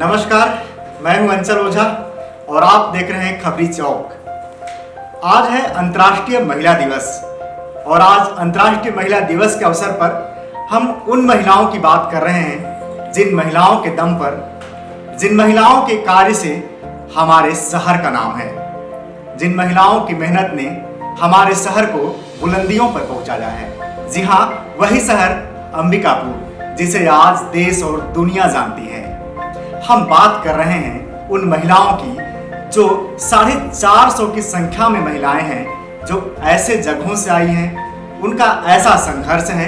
नमस्कार, मैं हूं अंचल ओझा और आप देख रहे हैं खबरी चौक। आज है अंतर्राष्ट्रीय महिला दिवस और आज अंतर्राष्ट्रीय महिला दिवस के अवसर पर हम उन महिलाओं की बात कर रहे हैं जिन महिलाओं के दम पर, जिन महिलाओं के कार्य से हमारे शहर का नाम है, जिन महिलाओं की मेहनत ने हमारे शहर को बुलंदियों पर पहुंचाया है। जी हाँ, वही शहर अंबिकापुर, जिसे आज देश और दुनिया जानती है। हम बात कर रहे हैं उन महिलाओं की जो 450 की संख्या में महिलाएं हैं, जो ऐसे जगहों से आई हैं। उनका ऐसा संघर्ष है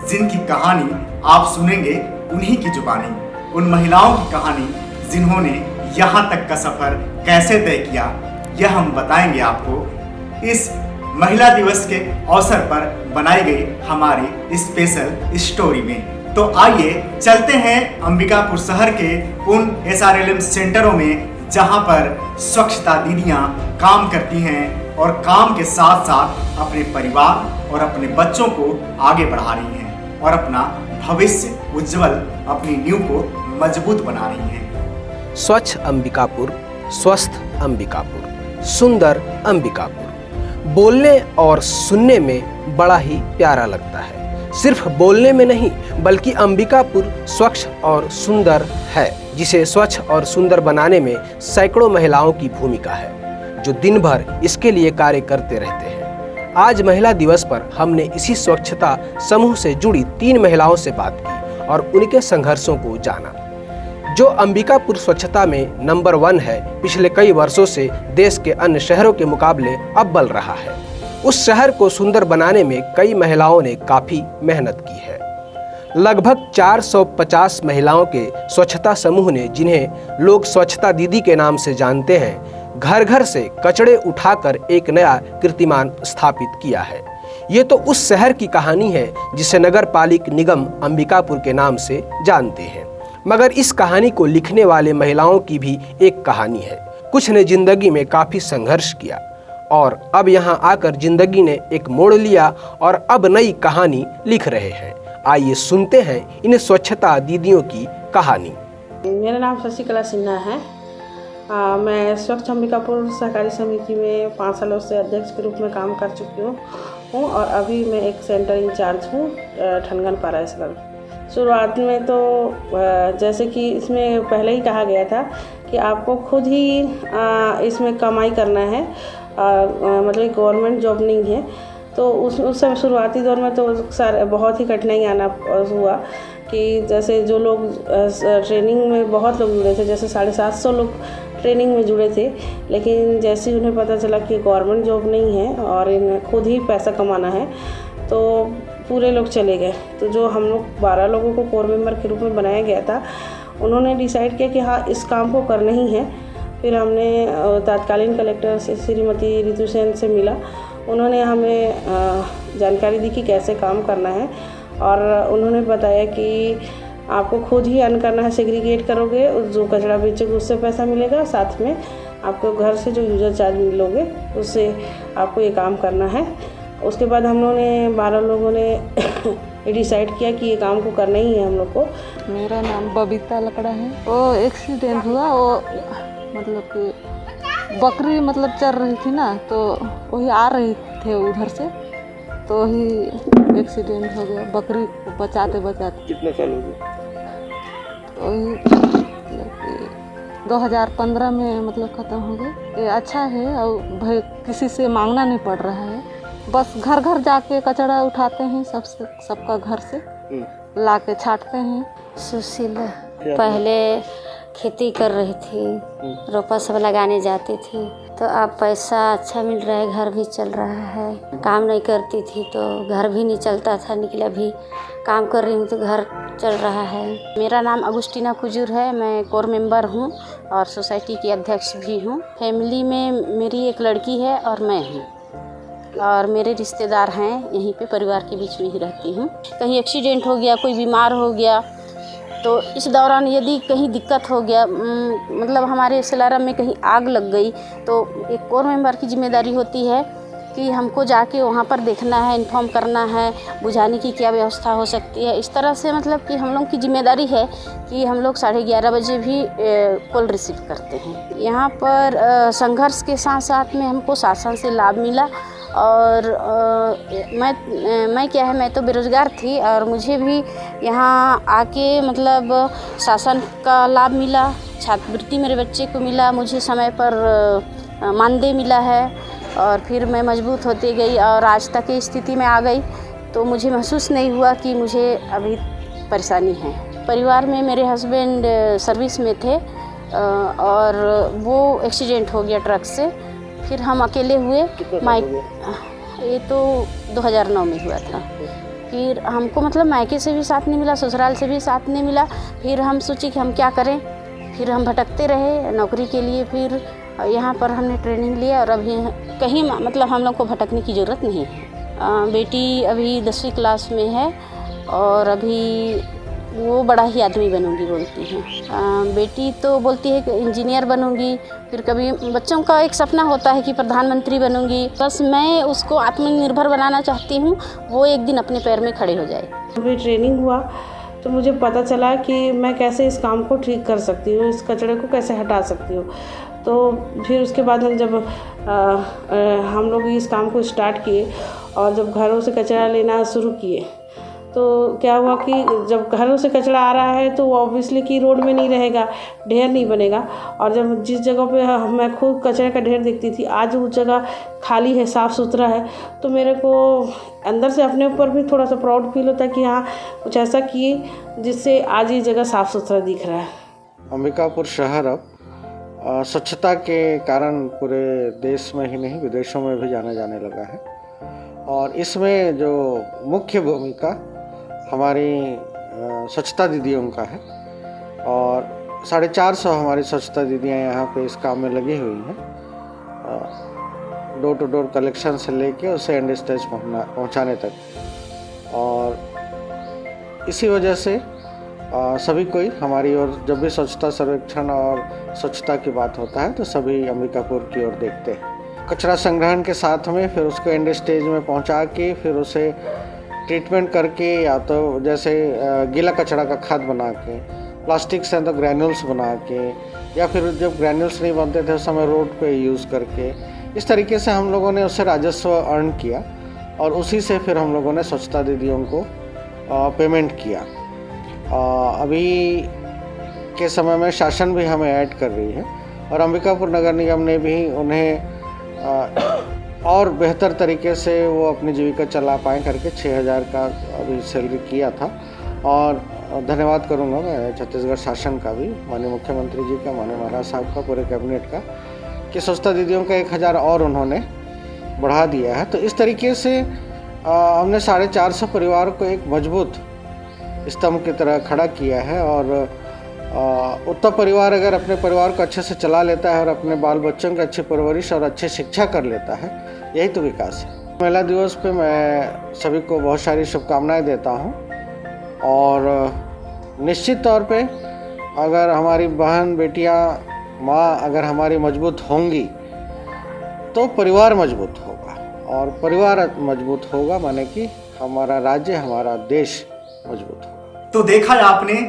जिनकी कहानी आप सुनेंगे उन्हीं की जुबानी। उन महिलाओं की कहानी जिन्होंने यहाँ तक का सफर कैसे तय किया, यह हम बताएंगे आपको इस महिला दिवस के अवसर पर बनाई गई हमारी स्पेशल स्टोरी में। तो आइए चलते हैं अंबिकापुर शहर के उन SRLM सेंटरों में जहां पर स्वच्छता दीदियां काम करती हैं और काम के साथ साथ अपने परिवार और अपने बच्चों को आगे बढ़ा रही हैं और अपना भविष्य उज्जवल, अपनी नींव को मजबूत बना रही हैं। स्वच्छ अंबिकापुर, स्वस्थ अंबिकापुर, सुंदर अंबिकापुर। बोलने और सुनने में बड़ा ही प्यारा लगता है। सिर्फ बोलने में नहीं बल्कि अंबिकापुर स्वच्छ और सुंदर है, जिसे स्वच्छ और सुंदर बनाने में सैकड़ों महिलाओं की भूमिका है, जो दिन भर इसके लिए कार्य करते रहते हैं। आज महिला दिवस पर हमने इसी स्वच्छता समूह से जुड़ी 3 महिलाओं से बात की और उनके संघर्षों को जाना। जो अंबिकापुर स्वच्छता में नंबर 1 है, पिछले कई वर्षों से देश के अन्य शहरों के मुकाबले अव्वल रहा है। उस शहर को सुंदर बनाने में कई महिलाओं ने काफी मेहनत की है। लगभग 450 महिलाओं के स्वच्छता समूह ने, जिन्हें लोग स्वच्छता दीदी के नाम से जानते हैं, घर घर से कचड़े उठाकर एक नया कीर्तिमान स्थापित किया है। ये तो उस शहर की कहानी है जिसे नगर पालिक निगम अंबिकापुर के नाम से जानते हैं। मगर इस कहानी को लिखने वाले महिलाओं की भी एक कहानी है। कुछ ने जिंदगी में काफी संघर्ष किया और अब यहाँ आकर जिंदगी ने एक मोड़ लिया और अब नई कहानी लिख रहे हैं। आइए सुनते हैं इन स्वच्छता दीदियों की कहानी। मेरा नाम शशिकला सिन्हा है। मैं स्वच्छ अंबिकापुर सहकारी समिति में 5 सालों से अध्यक्ष के रूप में काम कर चुकी हूँ और अभी मैं एक सेंटर इंचार्ज हूँ ठनगन पारायसगढ़। शुरुआत में तो जैसे कि इसमें पहले ही कहा गया था कि आपको खुद ही इसमें कमाई करना है, मतलब गवर्नमेंट जॉब नहीं है। तो उस समय शुरुआती दौर में तो बहुत ही कठिनाई आना हुआ कि जैसे जो लोग ट्रेनिंग में बहुत लोग जुड़े थे, जैसे 750 लोग ट्रेनिंग में जुड़े थे, लेकिन जैसे ही उन्हें पता चला कि गवर्नमेंट जॉब नहीं है और इन्हें खुद ही पैसा कमाना है, तो पूरे लोग चले गए। तो जो हम लोग 12 लोगों को कोर मेंबर के रूप में बनाया गया था, उन्होंने डिसाइड किया कि हाँ, इस काम को करना ही है। फिर हमने तत्कालीन कलेक्टर से श्रीमती रितु सेन से मिला। उन्होंने हमें जानकारी दी कि कैसे काम करना है और उन्होंने बताया कि आपको खुद ही अर्न करना है। सेग्रीगेट करोगे, जो कचरा बेचोगे उससे पैसा मिलेगा, साथ में आपको घर से जो यूजर चार्ज मिलोगे उससे आपको ये काम करना है। उसके बाद हम लोगों ने 12 लोगों ने डिसाइड किया कि ये काम को करना ही है हम लोग को। मेरा नाम बबीता लकड़ा है। वो एक्सीडेंट हुआ, वो मतलब कि बकरी चर रही थी ना, तो वही आ रहे थे उधर से, तो ही एक्सीडेंट हो गया बकरी को बचाते बचाते। कितने साल हो गए? तो वही 2015 में ख़त्म हो गए। ये अच्छा है और भाई किसी से मांगना नहीं पड़ रहा है, बस घर घर जाके कचरा उठाते हैं, सबका घर से ला के छाटते हैं। सुशीला पहले खेती कर रही थी, रोपा सब लगाने जाती थी, तो अब पैसा अच्छा मिल रहा है, घर भी चल रहा है। काम नहीं करती थी तो घर भी नहीं चलता था, निकला भी काम कर रही हूँ तो घर चल रहा है। मेरा नाम अगुस्टीना कुजूर है, मैं कोर मेंबर हूँ और सोसाइटी की अध्यक्ष भी हूँ। फैमिली में मेरी एक लड़की है और मैं हूँ और मेरे रिश्तेदार हैं, यहीं पे परिवार के बीच में ही रहती हूँ। कहीं एक्सीडेंट हो गया, कोई बीमार हो गया, तो इस दौरान यदि कहीं दिक्कत हो गया, हमारे SLRM में कहीं आग लग गई, तो एक कोर मेंबर की जिम्मेदारी होती है कि हमको जाके वहाँ पर देखना है, इन्फॉर्म करना है, बुझाने की क्या व्यवस्था हो सकती है। इस तरह से मतलब कि हम लोग की जिम्मेदारी है कि हम लोग 11:30 बजे भी कॉल रिसीव करते हैं। यहाँ पर संघर्ष के साथ साथ में हमको शासन से लाभ मिला और मैं क्या है, मैं तो बेरोज़गार थी और मुझे भी यहाँ आके मतलब शासन का लाभ मिला, छात्रवृत्ति मेरे बच्चे को मिला, मुझे समय पर मानदेय मिला है और फिर मैं मजबूत होती गई और आज तक की स्थिति में आ गई। तो मुझे महसूस नहीं हुआ कि मुझे अभी परेशानी है। परिवार में मेरे हस्बैंड सर्विस में थे और वो एक्सीडेंट हो गया ट्रक से, फिर हम अकेले हुए। ये तो 2009 में हुआ था। फिर हमको मतलब मायके से भी साथ नहीं मिला, ससुराल से भी साथ नहीं मिला। फिर हम सोचे कि हम क्या करें, फिर हम भटकते रहे नौकरी के लिए। फिर यहाँ पर हमने ट्रेनिंग लिया और अभी कहीं मतलब हम लोग को भटकने की ज़रूरत नहीं है। बेटी अभी 10वीं क्लास में है और अभी वो बड़ा ही आदमी बनूंगी बोलती हैं। बेटी तो बोलती है कि इंजीनियर बनूंगी, फिर कभी बच्चों का एक सपना होता है कि प्रधानमंत्री बनूंगी। बस मैं उसको आत्मनिर्भर बनाना चाहती हूँ, वो एक दिन अपने पैर में खड़े हो जाए। अभी ट्रेनिंग हुआ तो मुझे पता चला कि मैं कैसे इस काम को ठीक कर सकती हूँ, इस कचरे को कैसे हटा सकती हूँ। तो फिर उसके बाद हम जब हम लोग इस काम को स्टार्ट किए और जब घरों से कचरा लेना शुरू किए तो क्या हुआ कि जब घरों से कचरा आ रहा है तो ऑब्वियसली कि रोड में नहीं रहेगा, ढेर नहीं बनेगा। और जब जिस जगह पे मैं खुद कचरे का ढेर देखती थी, आज उस जगह खाली है, साफ़ सुथरा है, तो मेरे को अंदर से अपने ऊपर भी थोड़ा सा प्राउड फील होता है कि हाँ कुछ ऐसा किए जिससे आज ये जगह साफ़ सुथरा दिख रहा है। अंबिकापुर शहर अब स्वच्छता के कारण पूरे देश में ही नहीं विदेशों में भी जाने लगा है और इसमें जो मुख्य भूमिका हमारी स्वच्छता दीदियों का है और 450 हमारी स्वच्छता दीदियाँ यहाँ पे इस काम में लगी हुई हैं। डोर टू डोर कलेक्शन से लेके उसे एंड स्टेज पहुँचाने तक। और इसी वजह से सभी कोई हमारी ओर जब भी स्वच्छता सर्वेक्षण और स्वच्छता की बात होता है तो सभी अंबिकापुर की ओर देखते हैं। कचरा संग्रहण के साथ में फिर उसको एंड स्टेज में पहुंचा के फिर उसे ट्रीटमेंट करके या तो जैसे गीला कचरा का खाद बना के, प्लास्टिक से तो ग्रैन्यूल्स बना के, या फिर जब ग्रैन्यूल्स नहीं बनते थे उस समय रोड पे यूज़ करके, इस तरीके से हम लोगों ने उससे राजस्व अर्न किया और उसी से फिर हम लोगों ने स्वच्छता दीदियों को पेमेंट किया। अभी के समय में शासन भी हमें ऐड कर रही है और अंबिकापुर नगर निगम ने भी उन्हें और बेहतर तरीके से वो अपनी जीविका चला पाएँ करके 6,000 का अभी सैलरी किया था। और धन्यवाद करूँगा मैं छत्तीसगढ़ शासन का भी, माननीय मुख्यमंत्री जी का, माननीय महाराज साहब का, पूरे कैबिनेट का, कि स्वच्छता दीदियों का 1,000 और उन्होंने बढ़ा दिया है। तो इस तरीके से हमने 450 परिवार को एक मजबूत स्तंभ की तरह खड़ा किया है। और उत्तर परिवार अगर अपने परिवार को अच्छे से चला लेता है और अपने बाल बच्चों की अच्छी परवरिश और अच्छी शिक्षा कर लेता है, यही तो विकास है। महिला दिवस पे मैं सभी को बहुत सारी शुभकामनाएं देता हूं और निश्चित तौर पे अगर हमारी बहन बेटियां माँ अगर हमारी मजबूत होंगी तो परिवार मजबूत होगा और परिवार मजबूत होगा माने कि हमारा राज्य, हमारा देश मजबूत होगा। तो देखा आपने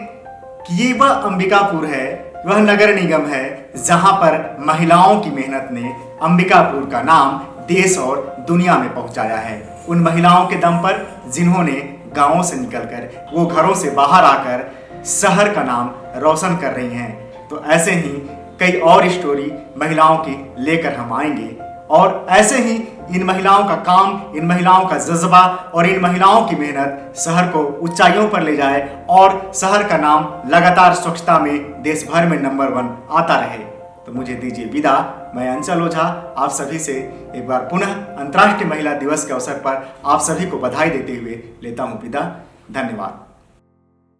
कि ये वह अंबिकापुर है, वह नगर निगम है जहां पर महिलाओं की मेहनत ने अंबिकापुर का नाम देश और दुनिया में पहुंचाया है। उन महिलाओं के दम पर जिन्होंने गांवों से निकलकर वो घरों से बाहर आकर शहर का नाम रोशन कर रही हैं। तो ऐसे ही कई और स्टोरी महिलाओं की लेकर हम आएंगे और ऐसे ही इन महिलाओं का काम, इन महिलाओं का जज्बा और इन महिलाओं की मेहनत शहर को ऊंचाइयों पर ले जाए और शहर का नाम लगातार स्वच्छता में देश भर में नंबर 1 आता रहे। तो मुझे दीजिए विदा। मैं अंचल ओझा आप सभी से एक बार पुनः अंतर्राष्ट्रीय महिला दिवस के अवसर पर आप सभी को बधाई देते हुए लेता हूँ विदा। धन्यवाद।